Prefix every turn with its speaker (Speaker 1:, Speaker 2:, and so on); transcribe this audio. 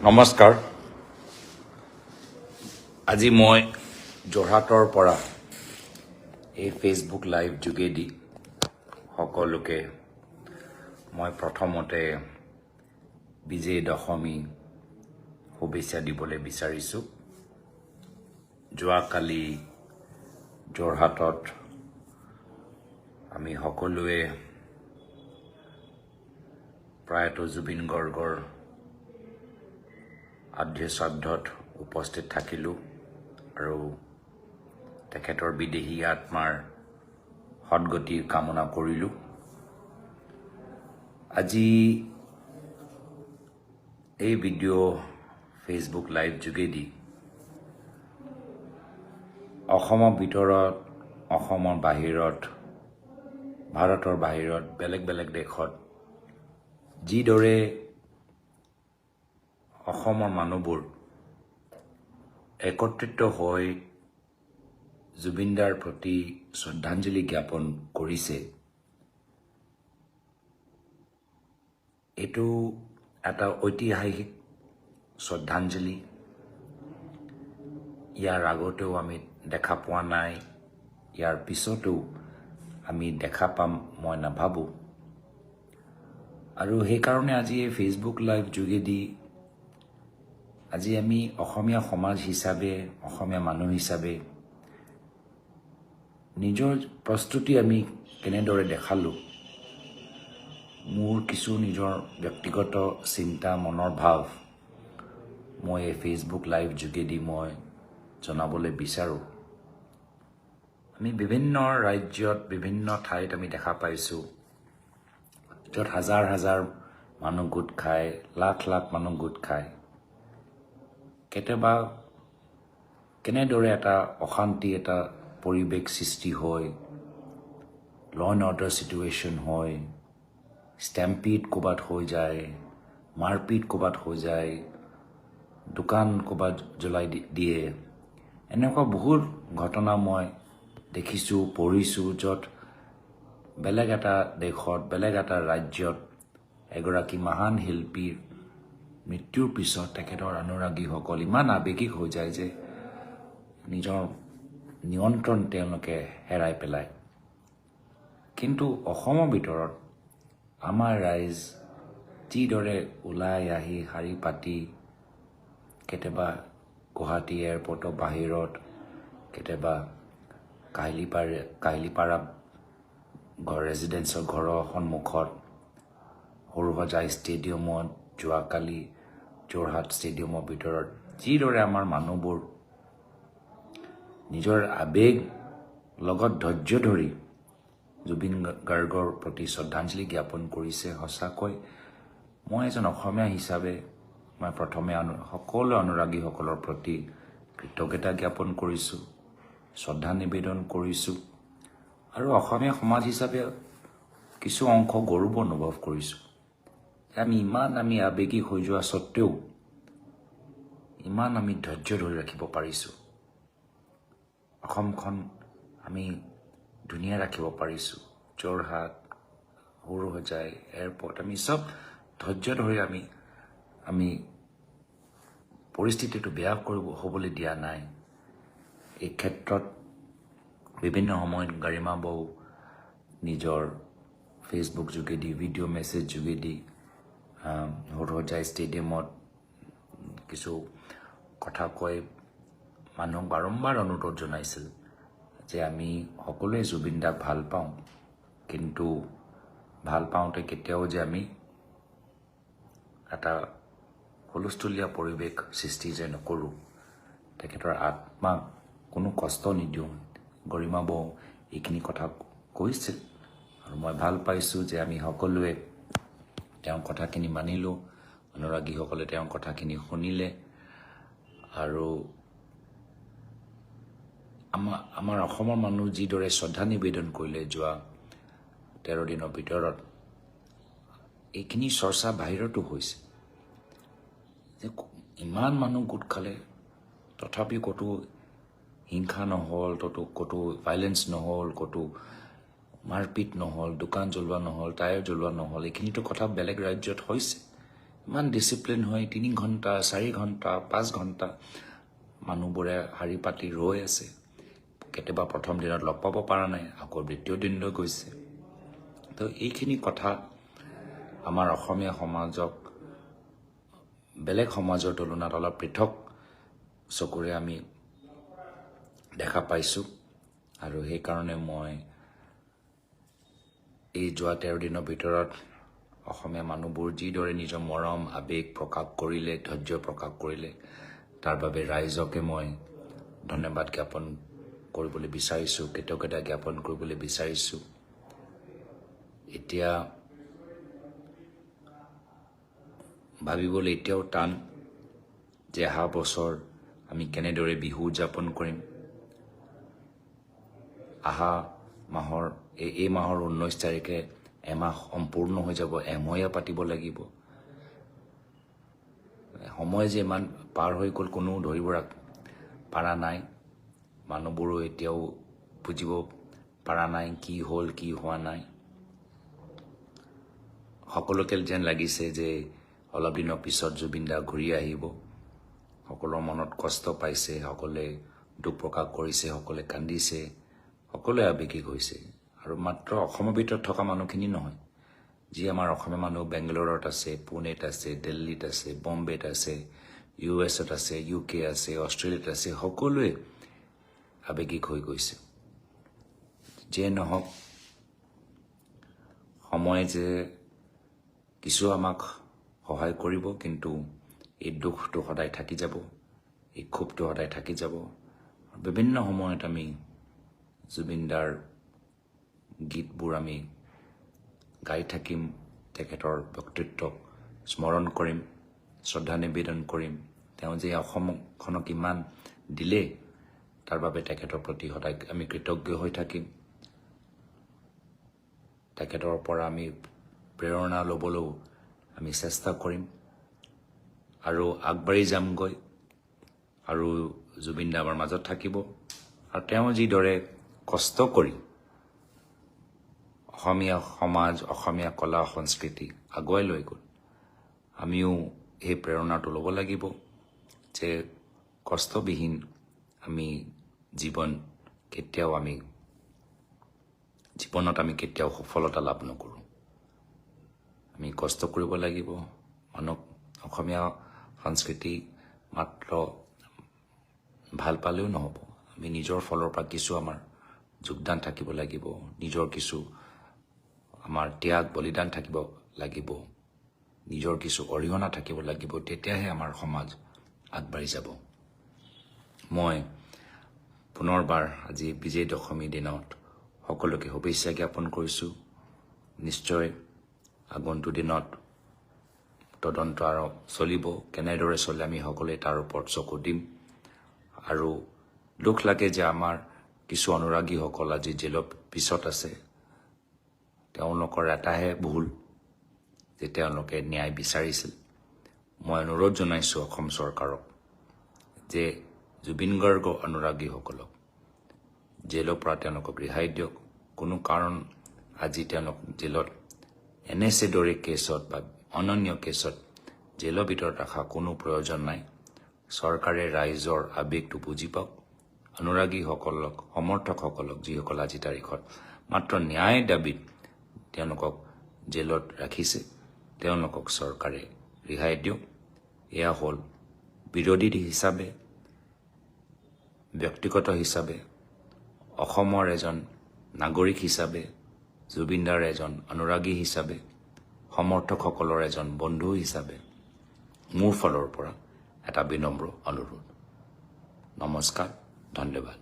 Speaker 1: নমস্কাৰ। আজি মই যোৰহাটৰ পৰা এই ফেচবুক লাইভ যোগেদি সকলোকে মই প্ৰথমতে বিজয় দশমী শুভেচ্ছা দিবলৈ বিচাৰিছোঁ। যোৱাকালি যোৰহাটত আমি সকলোৱে প্ৰয়াত জুবিন গাৰ্গৰ আদ্য শ্ৰাদ্ধত উপস্থিত থাকিলোঁ আৰু তেখেতৰ বিদেহী আত্মাৰ সদ্গতি কামনা কৰিলোঁ। আজি এই ভিডিঅ' ফেচবুক লাইভ যোগেদি অসমৰ ভিতৰত, অসমৰ বাহিৰত, ভাৰতৰ বাহিৰত, বেলেগ বেলেগ দেশত যিদৰে অসমৰ মানুহবোৰ একত্ৰিত হৈ জুবিনদাৰ প্ৰতি শ্ৰদ্ধাঞ্জলি জ্ঞাপন কৰিছে, এইটো এটা ঐতিহাসিক শ্ৰদ্ধাঞ্জলি। ইয়াৰ আগতেও আমি দেখা পোৱা নাই, ইয়াৰ পিছতো আমি দেখা পাম মই নাভাবোঁ। আৰু সেইকাৰণে আজি এই ফেচবুক লাইভ যোগেদি আজি আমি অসমীয়া সমাজ হিচাপে, অসমীয়া মানুহ হিচাপে নিজৰ প্ৰস্তুতি আমি কেনেদৰে দেখালোঁ, মোৰ কিছু নিজৰ ব্যক্তিগত চিন্তা, মনৰ ভাৱ মই এই ফেচবুক লাইভ যোগেদি মই জনাবলৈ বিচাৰোঁ। আমি বিভিন্ন ৰাজ্যত, বিভিন্ন ঠাইত আমি দেখা পাইছোঁ য'ত হাজাৰ হাজাৰ মানুহ গোট খায়, লাখ লাখ মানুহ গোট খায়। কেতিয়াবা কেনেদৰে এটা অশান্তি, এটা পৰিৱেশ সৃষ্টি হয়, ল এণ্ড অৰ্ডাৰ চিটুৱেশ্যন হয়, ষ্টেম্পিড ক'ৰবাত হৈ যায়, মাৰপিট ক'ৰবাত হৈ যায়, দোকান ক'ৰবাত জ্বলাই দিয়ে। এনেকুৱা বহুত ঘটনা মই দেখিছোঁ, পঢ়িছোঁ, য'ত বেলেগ এটা দেশত, বেলেগ এটা ৰাজ্যত এগৰাকী মহান শিল্পীৰ মৃত্যুৰ পিছত তেখেতৰ অনুৰাগীসকল ইমান আৱেগিক হৈ যায় যে নিজৰ নিয়ন্ত্ৰণ তেওঁলোকে হেৰাই পেলায়। কিন্তু অসমৰ ভিতৰত আমাৰ ৰাইজ যিদৰে ওলাই আহি শাৰী পাতি, কেতিয়াবা গুৱাহাটী এয়াৰপৰ্টৰ বাহিৰত, কেতিয়াবা কাহিলীপাৰা ৰেজিডেঞ্চৰ ঘৰৰ সন্মুখত, সৰুসজাই ষ্টেডিয়ামত, যোৱাকালি যোৰহাট ষ্টেডিয়ামৰ ভিতৰত যিদৰে আমাৰ মানুহবোৰ নিজৰ আৱেগ লগত ধৈৰ্য ধৰি জুবিন গাৰ্গৰ প্ৰতি শ্ৰদ্ধাঞ্জলি জ্ঞাপন কৰিছে, সঁচাকৈ মই এজন অসমীয়া হিচাপে মই প্ৰথমে সকলো অনুৰাগীসকলৰ প্ৰতি কৃতজ্ঞতা জ্ঞাপন কৰিছোঁ, শ্ৰদ্ধা নিবেদন কৰিছোঁ। আৰু অসমীয়া সমাজ হিচাপে কিছু অংশ গৌৰৱ অনুভৱ কৰিছোঁ। আমি ইমান আৱেগিক হৈ যোৱা স্বত্তেও ইমান আমি ধৈৰ্য ধৰি ৰাখিব পাৰিছোঁ। অসমখন আমি ধুনীয়া ৰাখিব পাৰিছোঁ। যোৰহাট, সৰুসজাই, এয়াৰপৰ্ট, আমি চব ধৈৰ্য ধৰি আমি পৰিস্থিতিটো বেয়া হ'বলৈ দিয়া নাই। এই ক্ষেত্ৰত বিভিন্ন সময়ত গাৰিমা বৌ নিজৰ ফেচবুক যোগেদি, ভিডিঅ' মেছেজ যোগেদি সৰুসজাই ষ্টেডিয়ামত কিছু কথা কৈ মানুহক বাৰম্বাৰ অনুৰোধ জনাইছিল যে আমি সকলোৱে জুবিন দাক ভাল পাওঁ, কিন্তু ভাল পাওঁতে কেতিয়াও যে আমি এটা হুলস্থুলীয়া পৰিৱেশ সৃষ্টি যে নকৰোঁ, তেখেতৰ আত্মাক কোনো কষ্ট নিদিওঁ। গৰিমা বৌ এইখিনি কথা কৈছিল আৰু মই ভাল পাইছোঁ যে আমি সকলোৱে তেওঁৰ কথাখিনি মানিলোঁ, অনুৰাগীসকলে তেওঁৰ কথাখিনি শুনিলে। আৰু আমাৰ অসমৰ মানুহ যিদৰে শ্ৰদ্ধা নিবেদন কৰিলে যোৱা 13 দিনৰ ভিতৰত, এইখিনি চৰ্চা বাহিৰতো হৈছে যে ইমান মানুহ গোট খালে তথাপি ক'তো হিংসা নহ'ল, ক'তো ভাইলেঞ্চ নহ'ল, ক'তো মাৰপিট নহ'ল, দোকান জ্বলোৱা নহ'ল, টায়াৰ জ্বলোৱা নহ'ল। এইখিনিতো কথা বেলেগ ৰাজ্যত হৈছে, ইমান ডিচিপ্লিন হৈ 3 ঘণ্টা 4 ঘণ্টা 5 ঘণ্টা মানুহবোৰে শাৰী পাতি ৰৈ আছে। কেতিয়াবা প্ৰথম দিনত লগ পাব পৰা নাই, আকৌ দ্বিতীয় দিনলৈ গৈছে। তো এইখিনি কথা আমাৰ অসমীয়া সমাজক বেলেগ সমাজৰ তুলনাত অলপ পৃথক চকুৰে আমি দেখা পাইছোঁ। আৰু সেইকাৰণে মই এই যোৱা 13 দিনৰ ভিতৰত অসমীয়া মানুহবোৰ যিদৰে নিজৰ মৰম আৱেগ প্ৰকাশ কৰিলে, ধৈৰ্য প্ৰকাশ কৰিলে, তাৰ বাবে ৰাইজকে মই ধন্যবাদ জ্ঞাপন কৰিবলৈ বিচাৰিছোঁ, কৃতজ্ঞতা জ্ঞাপন কৰিবলৈ বিচাৰিছোঁ। এতিয়া ভাবিবলৈ এতিয়াও টান যে অহা বছৰ আমি কেনেদৰে বিহু উদযাপন কৰিম। অহা মাহৰ এই মাহৰ 19 তাৰিখে এমাহ সম্পূৰ্ণ হৈ যাব, এমহীয়া পাতিব লাগিব। সময় যে ইমান পাৰ হৈ গ'ল কোনো ধৰিব পৰা নাই। মানুহবোৰো এতিয়াও বুজিব পৰা নাই কি হ'ল কি হোৱা নাই। সকলোকে যেন লাগিছে যে অলপ দিনৰ পিছত জুবিন দা ঘূৰি আহিব। সকলোৰ মনত কষ্ট পাইছে, সকলোৱে দুখ প্ৰকাশ কৰিছে, সকলোৱে কান্দিছে, সকলোৱে আৱেগিক হৈছে। আৰু মাত্ৰ অসমৰ ভিতৰত থকা মানুহখিনি নহয়, যি আমাৰ অসমীয়া মানুহ বেংগালুৰুত আছে, পুনেত আছে, দিল্লীত আছে, বম্বেত আছে, US আছে, UK আছে, অষ্ট্ৰেলিয়াত আছে, সকলোৱে আৱেগিক হৈ গৈছে। যিয়ে নহওক, সময় যে কিছু আমাক সহায় কৰিব, কিন্তু এই দুখটো সদায় থাকি যাব, এই ক্ষোভটো সদায় থাকি যাব। বিভিন্ন সময়ত আমি জুবিন দাৰ গীতবোৰ আমি গাই থাকিম, তেখেতৰ ব্যক্তিত্বক স্মৰণ কৰিম, শ্ৰদ্ধা নিবেদন কৰিম। তেওঁ যে অসমখনক ইমান দিলে, তাৰ বাবে তেখেতৰ প্ৰতি সদায় আমি কৃতজ্ঞ হৈ থাকিম। তেখেতৰ পৰা আমি প্ৰেৰণা ল'বলৈও আমি চেষ্টা কৰিম আৰু আগবাঢ়ি যামগৈ। আৰু জুবিন দা আমাৰ মাজত থাকিব। আৰু তেওঁ যিদৰে কষ্ট কৰি অসমীয়া সমাজ, অসমীয়া কলা সংস্কৃতি আগুৱাই লৈ গ'ল, আমিও এই প্ৰেৰণাটো ল'ব লাগিব যে কষ্টবিহীন আমি জীৱনত আমি কেতিয়াও সফলতা লাভ নকৰোঁ। আমি কষ্ট কৰিব লাগিব। অসমীয়া সংস্কৃতি মাত্ৰ ভাল পালেও নহ'ব, আমি নিজৰ ফালৰ পৰা কিছু আমাৰ যোগদান থাকিব লাগিব, নিজৰ কিছু আমাৰ ত্যাগ বলিদান থাকিব লাগিব, নিজৰ কিছু অৰিহণা থাকিব লাগিব। তেতিয়াহে আমাৰ সমাজ আগবাঢ়ি যাব। মই পুনৰবাৰ আজি বিজয় দশমী দিনত সকলোকে শুভেচ্ছা জ্ঞাপন কৰিছোঁ। নিশ্চয় আগন্তুক দিনত তদন্ত আৰু চলিব, কেনেদৰে চলে আমি সকলোৱে তাৰ ওপৰত চকু দিম। আৰু দুখ লাগে যে আমাৰ কিছু অনুৰাগীসকল আজি জেলৰ পিছত আছে। তেওঁলোকৰ এটাহে ভুল যে তেওঁলোকে ন্যায় বিচাৰিছিল। মই অনুৰোধ জনাইছোঁ অসম চৰকাৰক যে জুবিন গাৰ্গৰ অনুৰাগীসকলক জেলৰ পৰা তেওঁলোকক ৰেহাই দিয়ক। কোনো কাৰণ আজি তেওঁলোক জেলত NSA দৰে কেছত বা অনন্য কেছত জেলৰ ভিতৰত ৰখা কোনো প্ৰয়োজন নাই। চৰকাৰে ৰাইজৰ আৱেগটো বুজি পাওক। অনুৰাগীসকলক, সমৰ্থকসকলক, যিসকল আজি তাৰিখত মাত্ৰ ন্যায় দাবীত তেওঁলোকক জেলত ৰাখিছে, তেওঁলোকক চৰকাৰে ৰেহাই দিয়ক। এয়া হ'ল বিৰোধী হিচাপে, ব্যক্তিগত হিচাপে, অসমৰ এজন নাগৰিক হিচাপে, জুবিন দাৰ এজন অনুৰাগী হিচাপে, সমৰ্থকসকলৰ এজন বন্ধু হিচাপে মোৰ ফালৰ পৰা এটা বিনম্ৰ অনুৰোধ। নমস্কাৰ, ধন্যবাদ।